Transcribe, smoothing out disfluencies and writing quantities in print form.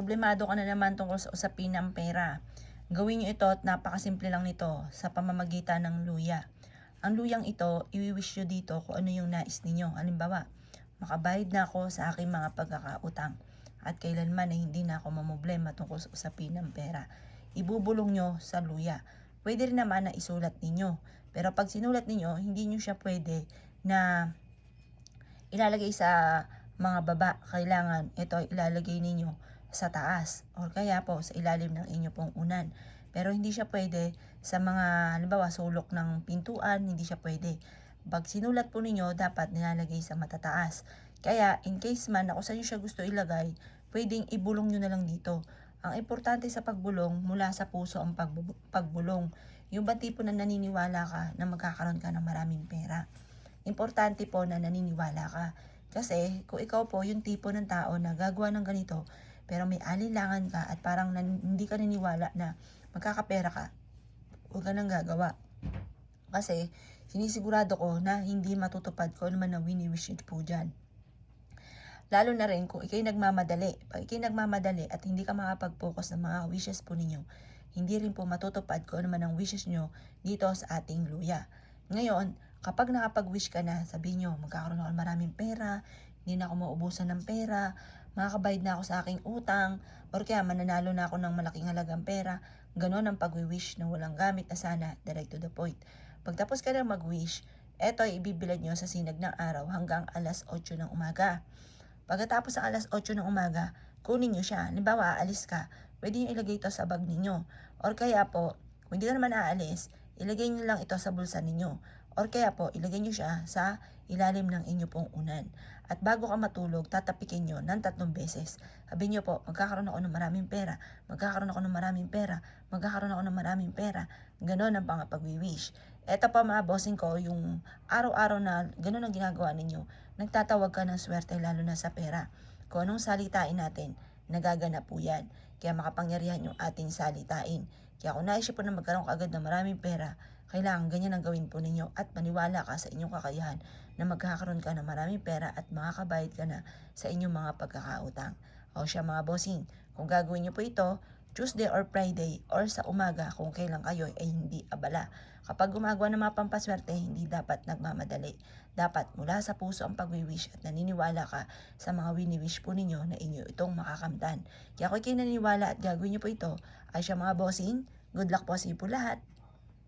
Problemado ka na naman tungkol sa usapin ng pera. Gawin nyo ito at napakasimple lang nito sa pamamagitan ng luya. Ang luyang ito, i-wish nyo dito kung ano yung nais ninyo. Halimbawa, makabayad na ako sa aking mga pagkakautang at kailanman ay hindi na ako mamblema tungkol sa usapin ng pera. Ibubulong nyo sa luya. Pwede rin naman na isulat ninyo. Pero pag sinulat ninyo, hindi nyo siya pwede na ilalagay sa mga baba. Kailangan ito ilalagay ninyo sa taas o kaya po sa ilalim ng inyo pong unan. Pero hindi siya pwede sa mga halimbawa sulok ng pintuan, hindi siya pwede. Pag sinulat po ninyo, dapat nilalagay sa matataas. Kaya in case man na kung saan nyo siya gusto ilagay, pwedeng ibulong nyo na lang dito. Ang importante sa pagbulong, mula sa puso ang pagbulong. Yung ba tipo na naniniwala ka na magkakaroon ka ng maraming pera? Importante po na naniniwala ka. Kasi kung ikaw po yung tipo ng tao na gagawa ng ganito, pero may alinlangan ka at parang hindi ka naniniwala na magkakapera ka, huwag ka nang gagawa. Kasi sinisigurado ko na hindi matutupad ko naman na wini-wish nyo po dyan. Lalo na rin kung ikay nagmamadali. Pag ikay nagmamadali at hindi ka makapag-focus ng mga wishes po ninyo, hindi rin po matutupad ko naman ang wishes nyo dito sa ating luya. Ngayon, kapag nakapag-wish ka na, sabihin nyo, magkakaroon ako ng maraming pera, hindi na ako maubusan ng pera, makakabayad na ako sa aking utang, or kaya mananalo na ako ng malaking halagang pera. Ganon ang pag-wish na walang gamit na sana, direct to the point. Pagtapos ka na mag-wish, eto ay ibibilad nyo sa sinag ng araw hanggang alas 8 ng umaga. Pagkatapos ng alas 8 ng umaga, kunin nyo siya. Halimbawa, aalis ka, pwede nyo ilagay ito sa bag ninyo. Or kaya po, kung hindi ka naman aalis, ilagay nyo lang ito sa bulsa ninyo. Or kaya po, ilagay nyo siya sa ilalim ng inyo pong unan. At bago ka matulog, tatapikin nyo ng 3 beses. Sabihin nyo po, magkakaroon ako ng maraming pera, magkakaroon ako ng maraming pera, magkakaroon ako ng maraming pera. Ganon ang pag-wish. Eto pa mga bossing ko, yung araw-araw na ganon ang ginagawa ninyo, nagtatawag ka ng swerte lalo na sa pera. Kung anong salitain natin, nagaganap po yan. Kaya makapangyarihan yung ating salitain. Kaya kung naisip po na magkaroon ka agad ng maraming pera, kailangan ganyan ang gawin po ninyo at maniwala ka sa inyong kakayahan na magkakaroon ka ng maraming pera at makakabayad ka na sa inyong mga pagkakautang. O siya mga bossing, kung gagawin nyo po ito, Tuesday or Friday or sa umaga kung kailan kayo ay hindi abala. Kapag gumagawa ng mga pampaswerte, hindi dapat nagmamadali. Dapat mula sa puso ang pag-wish at naniniwala ka sa mga wini-wish po ninyo na inyo itong makakamtan. Kaya kung kayo naniniwala at gagawin nyo po ito, ay siya mga bossing, good luck po sa iyo po lahat.